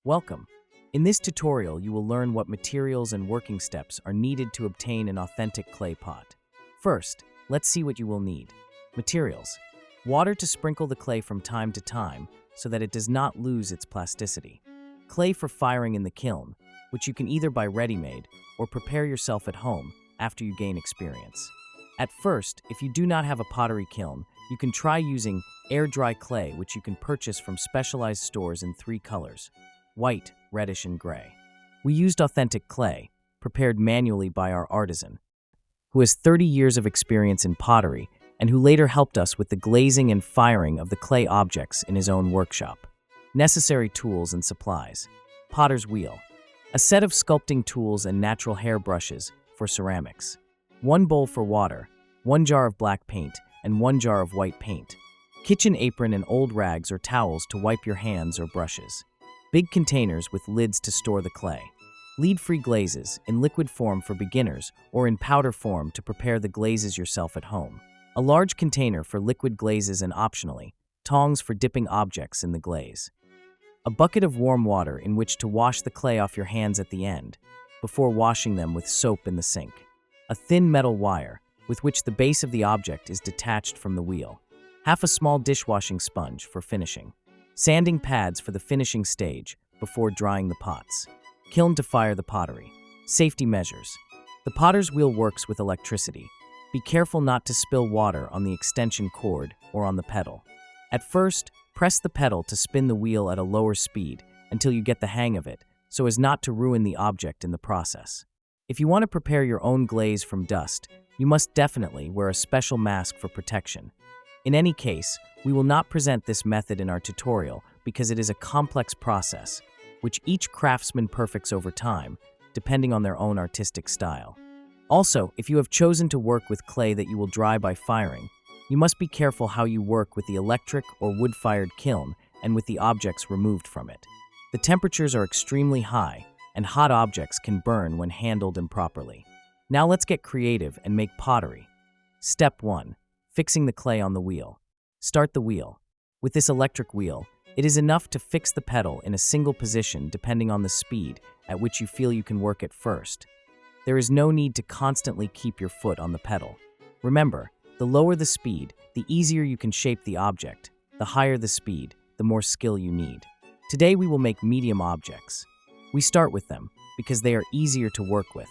Welcome. In this tutorial, you will learn what materials and working steps are needed to obtain an authentic clay pot. First, let's see what you will need. Materials. Water to sprinkle the clay from time to time so that it does not lose its plasticity. Clay for firing in the kiln, which you can either buy ready-made or prepare yourself at home after you gain experience. At first, if you do not have a pottery kiln, you can try using air-dry clay, which you can purchase from specialized stores in 3 colors: white, reddish, and gray. We used authentic clay, prepared manually by our artisan, who has 30 years of experience in pottery and who later helped us with the glazing and firing of the clay objects in his own workshop. Necessary tools and supplies. Potter's wheel. A set of sculpting tools and natural hair brushes for ceramics. 1 bowl for water, 1 jar of black paint, and 1 jar of white paint. Kitchen apron and old rags or towels to wipe your hands or brushes. Big containers with lids to store the clay. Lead-free glazes in liquid form for beginners or in powder form to prepare the glazes yourself at home. A large container for liquid glazes and optionally, tongs for dipping objects in the glaze. A bucket of warm water in which to wash the clay off your hands at the end, before washing them with soap in the sink. A thin metal wire, with which the base of the object is detached from the wheel. Half a small dishwashing sponge for finishing. Sanding pads for the finishing stage before drying the pots. Kiln to fire the pottery. Safety measures. The potter's wheel works with electricity. Be careful not to spill water on the extension cord or on the pedal. At first, press the pedal to spin the wheel at a lower speed until you get the hang of it, so as not to ruin the object in the process. If you want to prepare your own glaze from dust, you must definitely wear a special mask for protection. In any case, we will not present this method in our tutorial because it is a complex process, which each craftsman perfects over time, depending on their own artistic style. Also, if you have chosen to work with clay that you will dry by firing, you must be careful how you work with the electric or wood-fired kiln and with the objects removed from it. The temperatures are extremely high, and hot objects can burn when handled improperly. Now let's get creative and make pottery. Step 1. Fixing the clay on the wheel. Start the wheel. With this electric wheel, it is enough to fix the pedal in a single position depending on the speed at which you feel you can work at first. There is no need to constantly keep your foot on the pedal. Remember, the lower the speed, the easier you can shape the object. The higher the speed, the more skill you need. Today we will make medium objects. We start with them because they are easier to work with.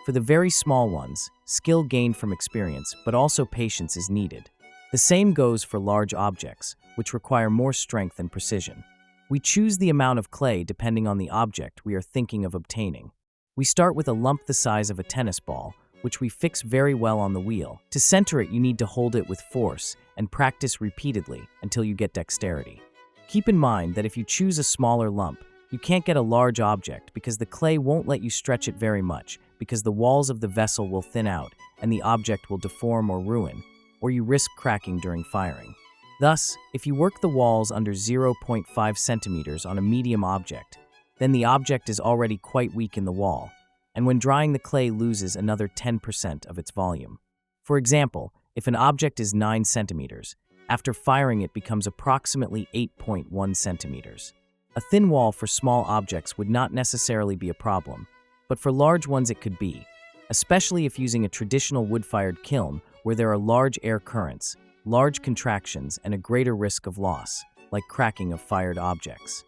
For the very small ones, skill gained from experience, but also patience is needed. The same goes for large objects, which require more strength and precision. We choose the amount of clay depending on the object we are thinking of obtaining. We start with a lump the size of a tennis ball, which we fix very well on the wheel. To center it, you need to hold it with force and practice repeatedly until you get dexterity. Keep in mind that if you choose a smaller lump, you can't get a large object because the clay won't let you stretch it very much because the walls of the vessel will thin out and the object will deform or ruin, or you risk cracking during firing. Thus, if you work the walls under 0.5 centimeters on a medium object, then the object is already quite weak in the wall, and when drying the clay loses another 10% of its volume. For example, if an object is 9 centimeters, after firing it becomes approximately 8.1 centimeters. A thin wall for small objects would not necessarily be a problem, but for large ones it could be, especially if using a traditional wood-fired kiln where there are large air currents, large contractions, and a greater risk of loss, like cracking of fired objects.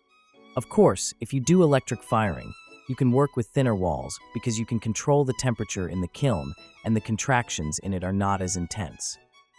Of course, if you do electric firing, you can work with thinner walls because you can control the temperature in the kiln and the contractions in it are not as intense.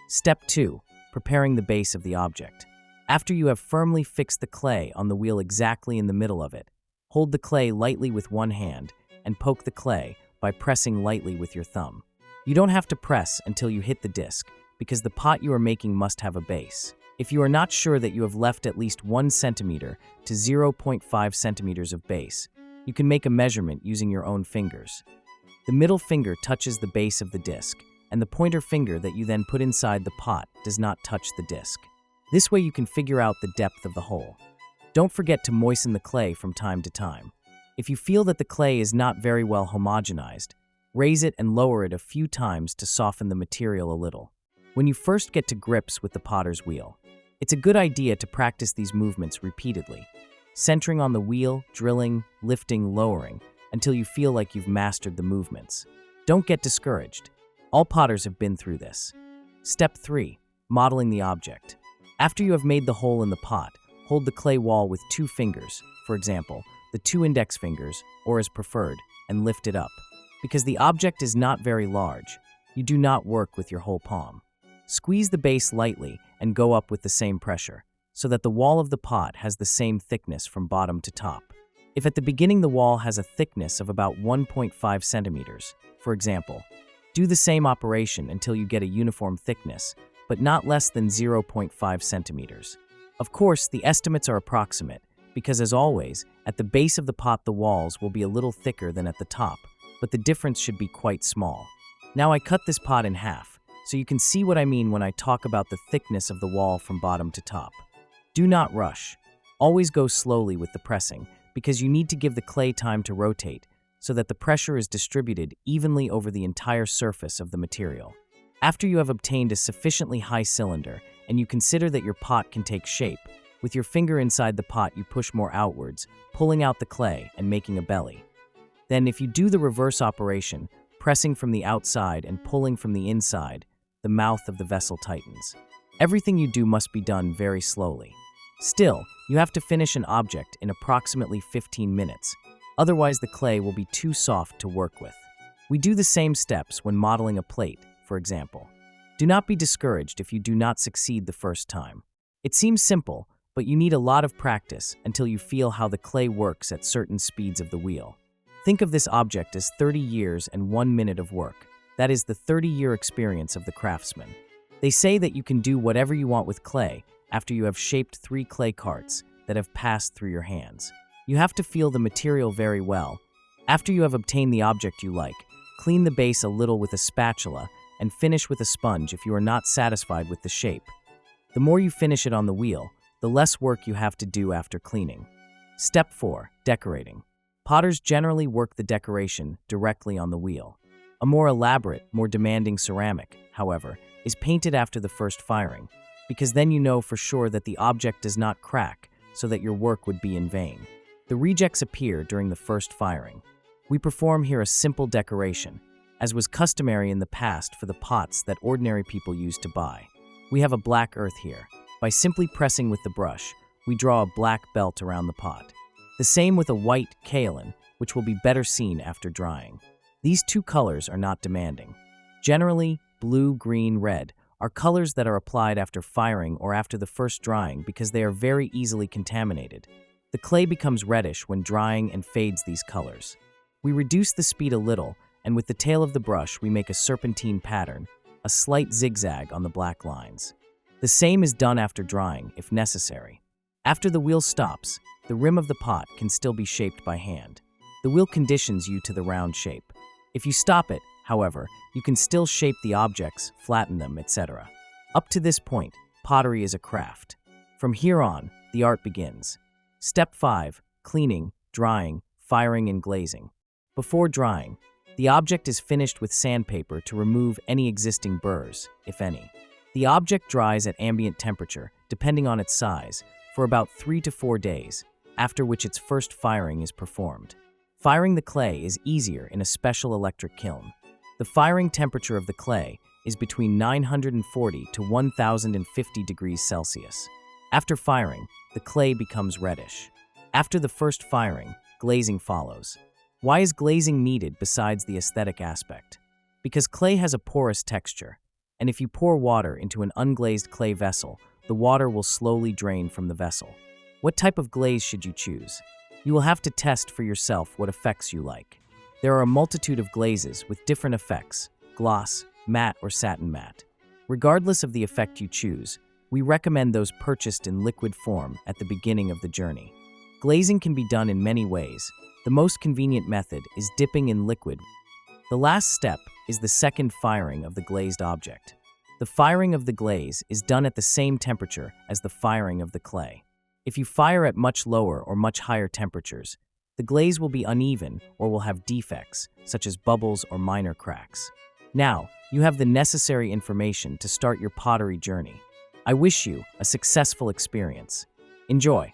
Step 2. Preparing the base of the object. After you have firmly fixed the clay on the wheel exactly in the middle of it, hold the clay lightly with one hand and poke the clay by pressing lightly with your thumb. You don't have to press until you hit the disc because the pot you are making must have a base. If you are not sure that you have left at least 1 centimeter to 0.5 centimeters of base, you can make a measurement using your own fingers. The middle finger touches the base of the disc, and the pointer finger that you then put inside the pot does not touch the disc. This way you can figure out the depth of the hole. Don't forget to moisten the clay from time to time. If you feel that the clay is not very well homogenized, raise it and lower it a few times to soften the material a little. When you first get to grips with the potter's wheel, it's a good idea to practice these movements repeatedly. centering on the wheel, drilling, lifting, lowering, until you feel like you've mastered the movements. Don't get discouraged. All potters have been through this. Step 3. Modeling the object. After you have made the hole in the pot, hold the clay wall with 2 fingers, for example, the 2 index fingers, or as preferred, and lift it up. Because the object is not very large, you do not work with your whole palm. Squeeze the base lightly and go up with the same pressure, so that the wall of the pot has the same thickness from bottom to top. If at the beginning the wall has a thickness of about 1.5 centimeters, for example, do the same operation until you get a uniform thickness, but not less than 0.5 centimeters. Of course, the estimates are approximate, because as always, at the base of the pot the walls will be a little thicker than at the top, but the difference should be quite small. Now I cut this pot in half, so you can see what I mean when I talk about the thickness of the wall from bottom to top. Do not rush. Always go slowly with the pressing, because you need to give the clay time to rotate, so that the pressure is distributed evenly over the entire surface of the material. After you have obtained a sufficiently high cylinder, and you consider that your pot can take shape, with your finger inside the pot you push more outwards, pulling out the clay and making a belly. Then if you do the reverse operation, pressing from the outside and pulling from the inside, the mouth of the vessel tightens. Everything you do must be done very slowly. Still, you have to finish an object in approximately 15 minutes, otherwise the clay will be too soft to work with. We do the same steps when modeling a plate, for example. Do not be discouraged if you do not succeed the first time. It seems simple, but you need a lot of practice until you feel how the clay works at certain speeds of the wheel. Think of this object as 30 years and 1 minute of work. That is the 30-year experience of the craftsman. They say that you can do whatever you want with clay after you have shaped 3 clay carts that have passed through your hands. You have to feel the material very well. After you have obtained the object you like, clean the base a little with a spatula and finish with a sponge if you are not satisfied with the shape. The more you finish it on the wheel, the less work you have to do after cleaning. Step 4. Decorating. Potters generally work the decoration directly on the wheel. A more elaborate, more demanding ceramic, however, is painted after the first firing, because then you know for sure that the object does not crack, so that your work would be in vain. The rejects appear during the first firing. We perform here a simple decoration, as was customary in the past for the pots that ordinary people used to buy. We have a black earth here. By simply pressing with the brush, we draw a black belt around the pot. The same with a white kaolin, which will be better seen after drying. These 2 colors are not demanding. Generally, blue, green, red are colors that are applied after firing or after the first drying because they are very easily contaminated. The clay becomes reddish when drying and fades these colors. We reduce the speed a little, and with the tail of the brush we make a serpentine pattern, a slight zigzag on the black lines. The same is done after drying, if necessary. After the wheel stops, the rim of the pot can still be shaped by hand. The wheel conditions you to the round shape. If you stop it, however, you can still shape the objects, flatten them, etc. Up to this point, pottery is a craft. From here on, the art begins. Step 5. Cleaning, drying, firing, and glazing. Before drying, the object is finished with sandpaper to remove any existing burrs, if any. The object dries at ambient temperature, depending on its size, for about 3 to 4 days, after which its first firing is performed. Firing the clay is easier in a special electric kiln. The firing temperature of the clay is between 940 to 1050 degrees Celsius. After firing, the clay becomes reddish. After the first firing, glazing follows. Why is glazing needed besides the aesthetic aspect? Because clay has a porous texture, and if you pour water into an unglazed clay vessel, the water will slowly drain from the vessel. What type of glaze should you choose? You will have to test for yourself what effects you like. There are a multitude of glazes with different effects: gloss, matte, or satin matte. Regardless of the effect you choose, we recommend those purchased in liquid form at the beginning of the journey. Glazing can be done in many ways. The most convenient method is dipping in liquid. The last step is the second firing of the glazed object. The firing of the glaze is done at the same temperature as the firing of the clay. If you fire at much lower or much higher temperatures, the glaze will be uneven or will have defects, such as bubbles or minor cracks. Now, you have the necessary information to start your pottery journey. I wish you a successful experience. Enjoy!